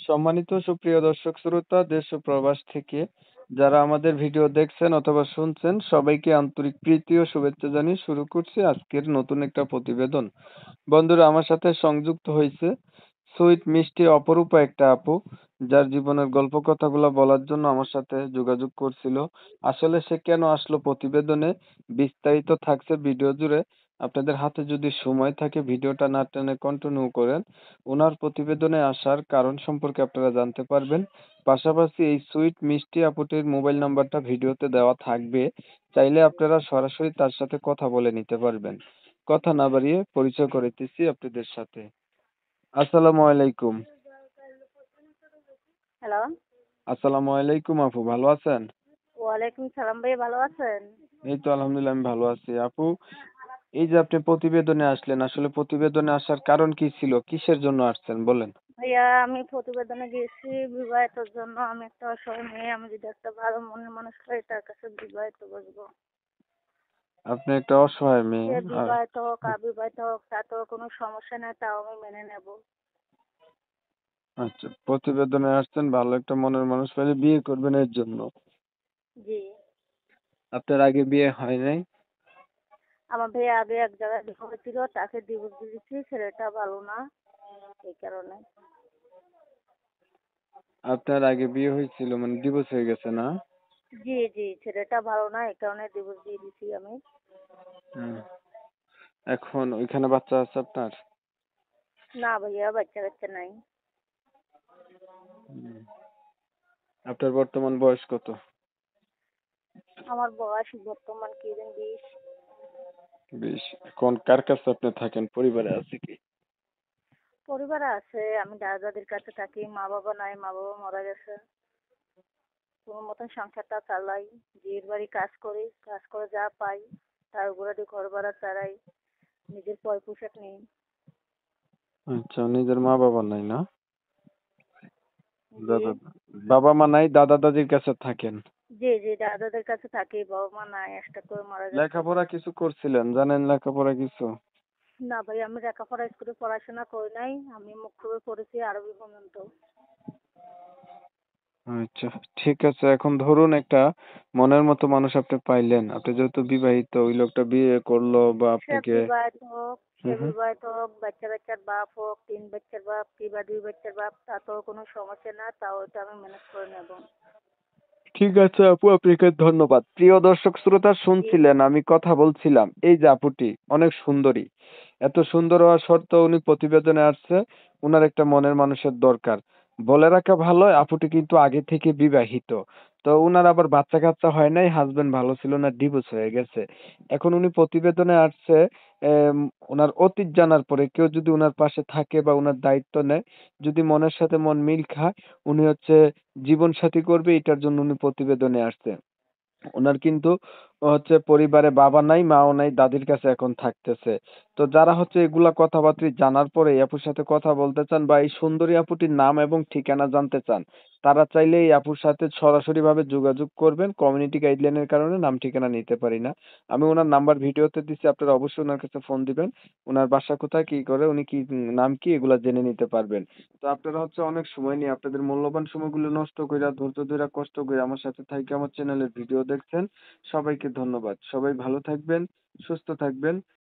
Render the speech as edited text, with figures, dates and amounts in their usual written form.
সম্মানিত সুপ্রিয় দর্শক শ্রোতা দেশ ও প্রবাস থেকে যারা আমাদের ভিডিও দেখছেন অথবা শুনছেন সবাইকে আন্তরিক প্রীতি ও শুভেচ্ছা জানিয়ে শুরু করছি আজকের নতুন একটা প্রতিবেদন। বন্ধুরা আমার সাথে সংযুক্ত হয়েছে সুইট মিষ্টি অপরূপা একটা আপু, যার জীবনের গল্প কথাগুলো বলার জন্য আমার সাথে যোগাযোগ করছিল। আসলে সে কেন আসলো প্রতিবেদনে বিস্তারিত থাকছে ভিডিও জুড়ে। আপনাদের হাতে যদি সময় থাকে ভিডিওটা না টেনে কন্টিনিউ করেন, ওনার প্রতিবেদনে আসার কারণ সম্পর্কে আপনারা জানতে পারবেন। পাশাপাশি এই সুইট মিষ্টি আপুটির মোবাইল নাম্বারটা ভিডিওতে দেওয়া থাকবে, চাইলে আপনারা সরাসরি তার সাথে কথা বলে নিতে পারবেন। কথা না বাড়িয়ে পরিচয় করিতেছি আপনাদের সাথে। আসসালামু আলাইকুম। হ্যালো, আসসালামু আলাইকুম আপু, ভালো আছেন? ওয়ালাইকুম সালাম ভাইয়া, ভালো আছেন? এই তো আলহামদুলিল্লাহ আমি ভালো আছি। আপু, এই যে আপনি প্রতিবেদনে আসলেন, আসলে প্রতিবেদনে আসার কারণ কি ছিল? কিসের জন্য আসছেন বলেন? ভাইয়া আমি প্রতিবেদনে গিয়েছি বিবাহিতর জন্য। আমি একটা অসহায় মেয়ে, আমি যদি একটা ভালো মনের মানুষ পাই তার কাছে বিবাহিত বসবো। আপনি একটা অসহায় মেয়ে সে আর বিবাহিত হোক অবিবাহিত হোক তাতেও কোনো সমস্যা নেই, তাও আমি মেনে নেব। আচ্ছা, প্রতিবেদনে আসছেন ভালো একটা মনের মানুষ পেলে বিয়ে করবেন এর জন্য। জি। আপনার আগে বিয়ে হয় নাই? আমার ভাইয়া আগে এক জায়গায় বিয়ে হয়েছিল, তাকে ডিভোর্স দিয়েছি, ছেলেটা ভালো না এই কারণে। আপনার আগে বিয়ে হয়েছিল মানে ডিভোর্স হয়ে গেছে না? জি জি, ছেলেটা ভালো না এই কারণে ডিভোর্স দিয়ে দিছি আমি। হুম। এখন ওইখানে বাচ্চা আছে আপনার? না ভাইয়া, বাচ্চা কাচ্চা নাই। হুম। আপনার বর্তমান বয়স কত? আমার বয়স বর্তমান কি দিন 20। 20। এখন কার কাছে আপনি থাকেন? পরিবারে আছে কি? পরিবার আছে, আমি দাদা দাদির কাছে থাকি। মা বাবা নাই, মা বাবা মারা গেছে। কোনো মতন সংসারটা চালাই। বিয়ের বাড়ি কাজ করি, কাজ করে যা পাই তার উপরে দিয়ে ঘর ভাড়া চালাই। নিজের পয় পোশাক নেই। আচ্ছা, নিজের মা বাবা নাই না? জি দাদা, বাবা মা নাই, দাদা দাদির কাছে থাকেন। জি জি, দাদা দাদির কাছে থাকি। বাবা মা নাই, একটা করে মারা গেছে। লেখাপড়া কিছু করছিলেন? জানেন লেখাপড়া কিছু? না ভাই, আমি লেখাপড়া স্কুলে পড়াশোনা করি নাই। আমি মুখ্যবে পড়েছি আরবি পর্যন্ত। আচ্ছা, ঠিক আছে। এখন ধরুন একটা মনের মতো মানুষ আপনি পাইলেন। আপনি যেহেতু বিবাহিত, ওই লোকটা বিয়ে করলো বা সে আপনাকে বিবাহিত হোক, সে হুম হুম। বিবাহিত হোক, বাচ্চা বাচ্চার বাপ হোক, 3 বাচ্চার বাপ কিংবা 2 বাচ্চার বাপ, তাতেও কোনো সমস্যা না, তাও ওটা আমি ম্যানেজ করে নেব। ঠিক আছে আপু, আপনাকে ধন্যবাদ। প্রিয় দর্শক শ্রোতা জি শুনছিলেন আমি কথা বলছিলাম, এই যে আপুটি অনেক সুন্দরী। এত সুন্দর হওয়া সত্ত্বেও উনি প্রতিবেদনে আসছে, উনার একটা মনের মানুষের দরকার। বলে রাখা ভালো, আপুটি কিন্তু আগে থেকে বিবাহিত। তো উনার আবার বাচ্চা কাচ্চা হয় নাই, হাজবেন্ড ভালো ছিল না, ডিভোর্স হয়ে গেছে। এখন উনি প্রতিবেদনে আসছে এম, উনার অতীত জানার পরে কেউ যদি উনার পাশে থাকে বা উনার দায়িত্ব নেয়, যদি মনের সাথে মন মিল খায়, উনি হচ্ছে জীবন সাথী করবে, এটার জন্য উনি প্রতিবেদনে আসছে। উনার কিন্তু হচ্ছে পরিবারে বাবা নাই, মাও নাই, দাদির কাছে এখন থাকতেছে। তো যারা হচ্ছে এগুলা কথাবার্তা জানার পরে এই আপুর সাথে কথা বলতে চান বা এই সুন্দরী আপুটির নাম এবং ঠিকানা জানতে চান, তারা চাইলে এই আপুর সাথে সরাসরি ভাবে যোগাযোগ করবেন। কমিউনিটি গাইডলাইনের কারণে নাম ঠিকানা নিতে পারি না। আমি ওনার নাম্বার ভিডিওতে দিচ্ছি, আপনারা অবশ্যই ওনার কাছে ফোন দিবেন। ওনার বাসা কোথায়, কি করে, উনি কি নাম কি, এগুলা জেনে নিতে পারবেন। তো আপনারা হচ্ছে অনেক সময় নিয়ে আপনাদের মূল্যবান সময়গুলো নষ্ট কইরা ধৈর্য ধইরা কষ্ট করে আমার সাথে থাইকা আমার চ্যানেলের ভিডিও দেখছেন। সবাইকে ধন্যবাদ। সবাই ভালো থাকবেন, সুস্থ থাকবেন।